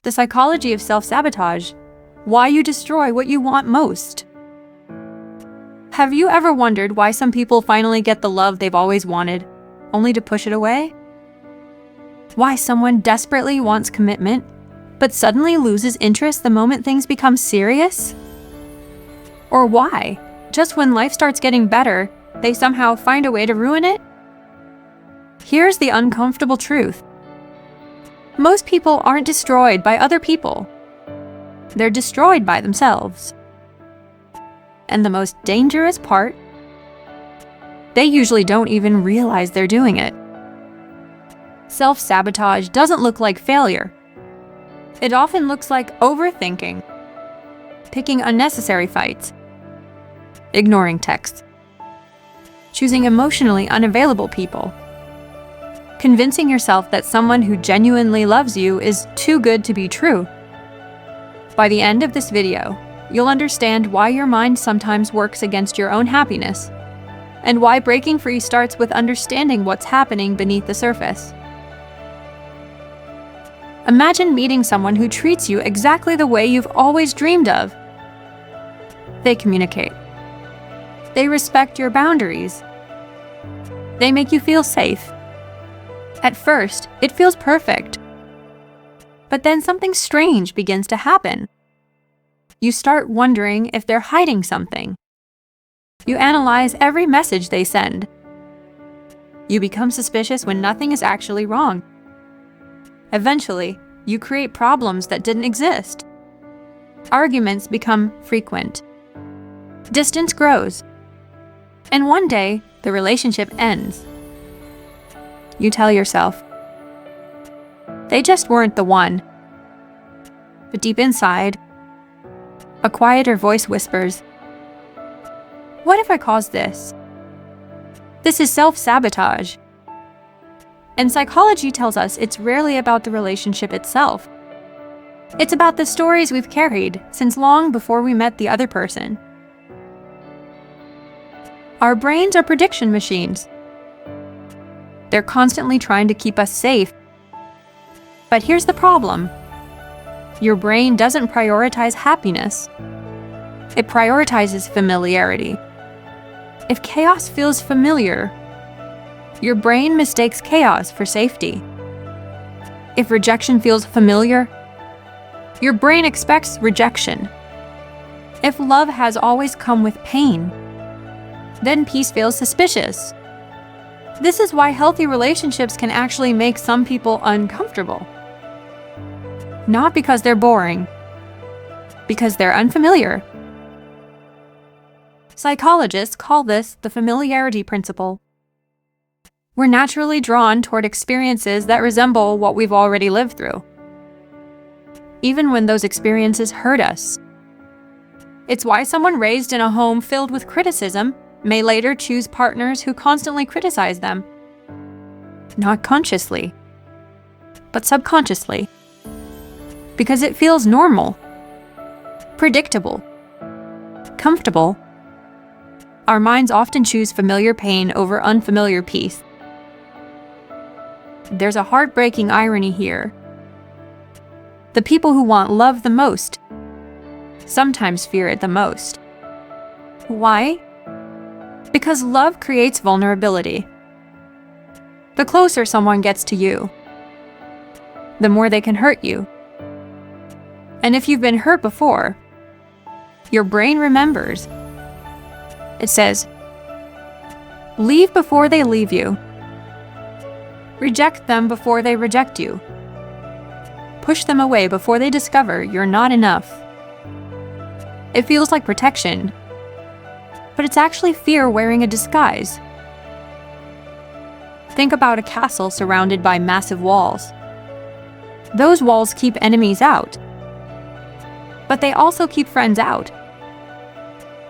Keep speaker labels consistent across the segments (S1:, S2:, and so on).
S1: The psychology of self-sabotage. Why you destroy what you want most. Have you ever wondered why some people finally get the love they've always wanted, only to push it away? Why someone desperately wants commitment, but suddenly loses interest the moment things become serious? Or why, just when life starts getting better, they somehow find a way to ruin it? Here's the uncomfortable truth. Most people aren't destroyed by other people. They're destroyed by themselves. And the most dangerous part? They usually don't even realize they're doing it. Self-sabotage doesn't look like failure. It often looks like overthinking, picking unnecessary fights, ignoring texts, choosing emotionally unavailable people, convincing yourself that someone who genuinely loves you is too good to be true. By the end of this video, you'll understand why your mind sometimes works against your own happiness, and why breaking free starts with understanding what's happening beneath the surface. Imagine meeting someone who treats you exactly the way you've always dreamed of. They communicate. They respect your boundaries. They make you feel safe. At first, it feels perfect. But then something strange begins to happen. You start wondering if they're hiding something. You analyze every message they send. You become suspicious when nothing is actually wrong. Eventually, you create problems that didn't exist. Arguments become frequent. Distance grows. And one day, the relationship ends. You tell yourself, they just weren't the one. But deep inside, a quieter voice whispers, what if I caused this? This is self-sabotage. And psychology tells us it's rarely about the relationship itself. It's about the stories we've carried since long before we met the other person. Our brains are prediction machines. They're constantly trying to keep us safe. But here's the problem. Your brain doesn't prioritize happiness. It prioritizes familiarity. If chaos feels familiar, your brain mistakes chaos for safety. If rejection feels familiar, your brain expects rejection. If love has always come with pain, then peace feels suspicious. This is why healthy relationships can actually make some people uncomfortable. Not because they're boring, because they're unfamiliar. Psychologists call this the familiarity principle. We're naturally drawn toward experiences that resemble what we've already lived through, even when those experiences hurt us. It's why someone raised in a home filled with criticism may later choose partners who constantly criticize them. Not consciously, but subconsciously. Because it feels normal, predictable, comfortable. Our minds often choose familiar pain over unfamiliar peace. There's a heartbreaking irony here. The people who want love the most sometimes fear it the most. Why? Because love creates vulnerability. The closer someone gets to you, the more they can hurt you. And if you've been hurt before, your brain remembers. It says, leave before they leave you. Reject them before they reject you. Push them away before they discover you're not enough. It feels like protection, but it's actually fear wearing a disguise. Think about a castle surrounded by massive walls. Those walls keep enemies out, but they also keep friends out.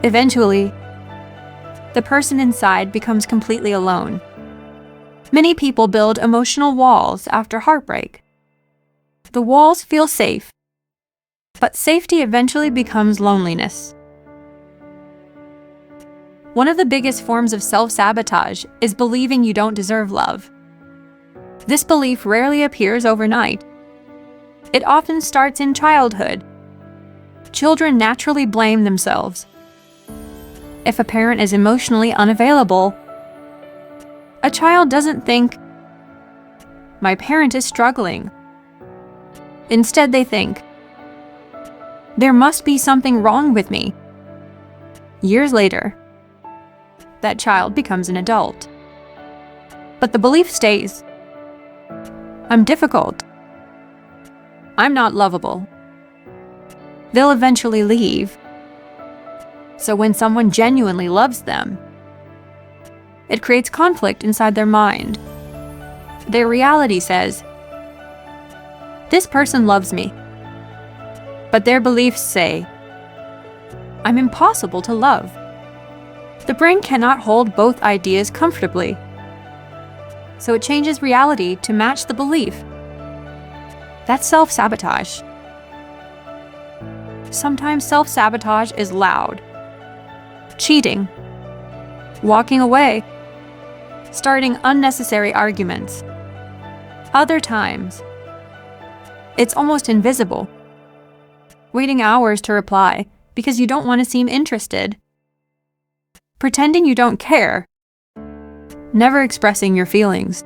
S1: Eventually, the person inside becomes completely alone. Many people build emotional walls after heartbreak. The walls feel safe, but safety eventually becomes loneliness. One of the biggest forms of self-sabotage is believing you don't deserve love. This belief rarely appears overnight. It often starts in childhood. Children naturally blame themselves. If a parent is emotionally unavailable, a child doesn't think, "My parent is struggling." Instead, they think, "There must be something wrong with me." Years later, that child becomes an adult. But the belief stays. I'm difficult. I'm not lovable. They'll eventually leave. So when someone genuinely loves them, it creates conflict inside their mind. Their reality says, "This person loves me." But their beliefs say, "I'm impossible to love." The brain cannot hold both ideas comfortably, so it changes reality to match the belief. That's self-sabotage. Sometimes self-sabotage is loud. Cheating, walking away, starting unnecessary arguments. Other times, it's almost invisible. Waiting hours to reply because you don't want to seem interested. Pretending you don't care. Never expressing your feelings.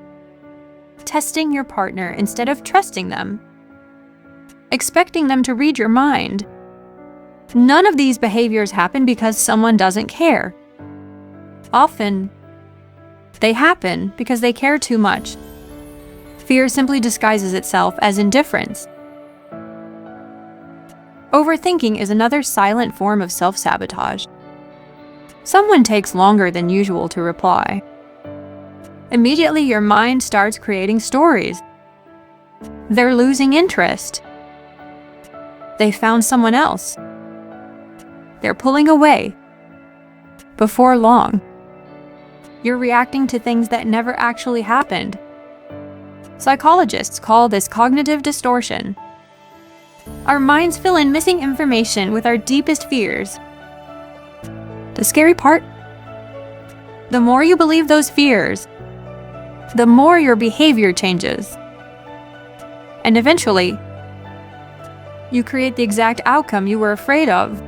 S1: Testing your partner instead of trusting them. Expecting them to read your mind. None of these behaviors happen because someone doesn't care. Often, they happen because they care too much. Fear simply disguises itself as indifference. Overthinking is another silent form of self-sabotage. Someone takes longer than usual to reply. Immediately, your mind starts creating stories. They're losing interest. They found someone else. They're pulling away. Before long, you're reacting to things that never actually happened. Psychologists call this cognitive distortion. Our minds fill in missing information with our deepest fears. The scary part? The more you believe those fears, the more your behavior changes. And eventually, you create the exact outcome you were afraid of.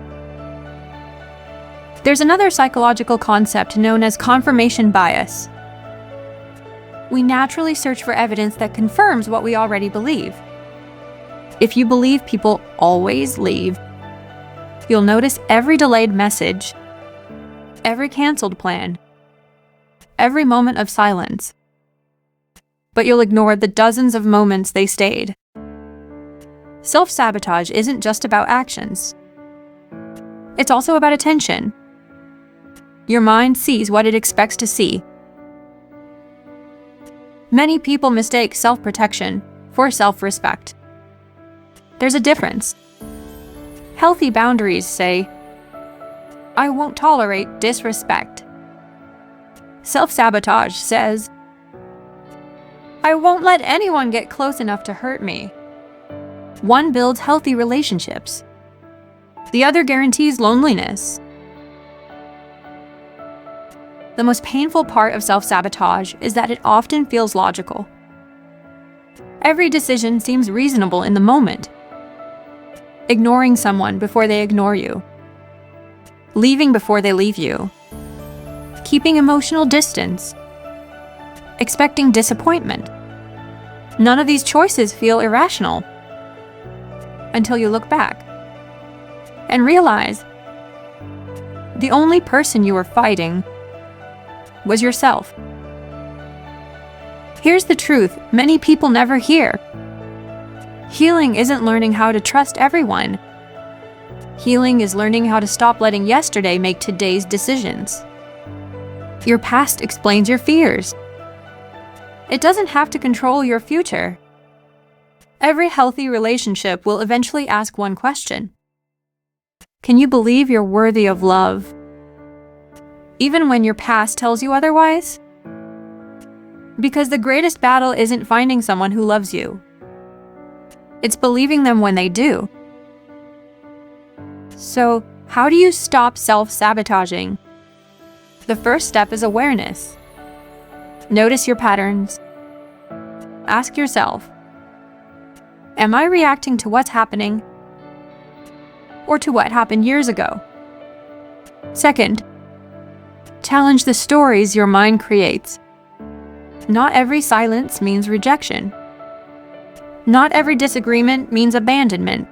S1: There's another psychological concept known as confirmation bias. We naturally search for evidence that confirms what we already believe. If you believe people always leave, you'll notice every delayed message, every canceled plan, every moment of silence. But you'll ignore the dozens of moments they stayed. Self-sabotage isn't just about actions. It's also about attention. Your mind sees what it expects to see. Many people mistake self-protection for self-respect. There's a difference. Healthy boundaries say, "I won't tolerate disrespect." Self-sabotage says, "I won't let anyone get close enough to hurt me." One builds healthy relationships. The other guarantees loneliness. The most painful part of self-sabotage is that it often feels logical. Every decision seems reasonable in the moment. Ignoring someone before they ignore you. Leaving before they leave you. Keeping emotional distance. Expecting disappointment. None of these choices feel irrational until you look back and realize the only person you were fighting was yourself. Here's the truth many people never hear. Healing isn't learning how to trust everyone. Healing is learning how to stop letting yesterday make today's decisions. Your past explains your fears. It doesn't have to control your future. Every healthy relationship will eventually ask one question. Can you believe you're worthy of love, even when your past tells you otherwise? Because the greatest battle isn't finding someone who loves you. It's believing them when they do. So, how do you stop self-sabotaging? The first step is awareness. Notice your patterns. Ask yourself, Am I reacting to what's happening or to what happened years ago? Second, challenge the stories your mind creates. Not every silence means rejection. Not every disagreement means abandonment.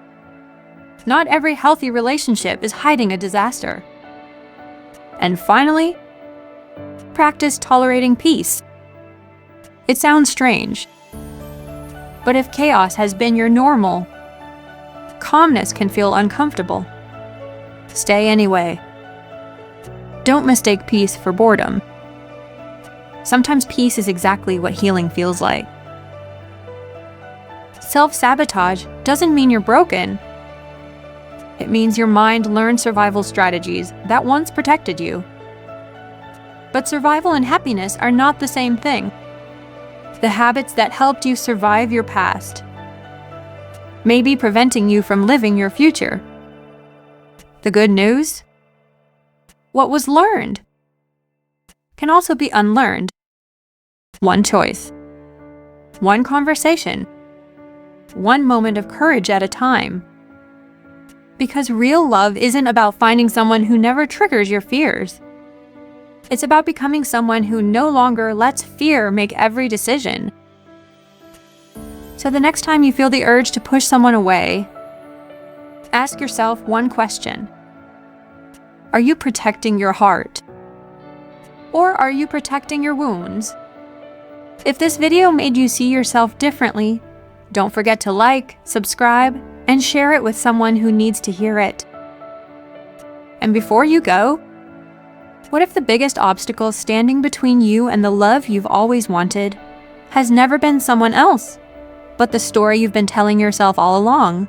S1: Not every healthy relationship is hiding a disaster. And finally, practice tolerating peace. It sounds strange, but if chaos has been your normal, calmness can feel uncomfortable. Stay anyway. Don't mistake peace for boredom. Sometimes peace is exactly what healing feels like. Self-sabotage doesn't mean you're broken. It means your mind learned survival strategies that once protected you. But survival and happiness are not the same thing. The habits that helped you survive your past may be preventing you from living your future. The good news? What was learned can also be unlearned. One choice, one conversation, one moment of courage at a time. Because real love isn't about finding someone who never triggers your fears. It's about becoming someone who no longer lets fear make every decision. So the next time you feel the urge to push someone away, ask yourself one question. Are you protecting your heart? Or are you protecting your wounds? If this video made you see yourself differently, don't forget to like, subscribe, and share it with someone who needs to hear it. And before you go, what if the biggest obstacle standing between you and the love you've always wanted has never been someone else, but the story you've been telling yourself all along?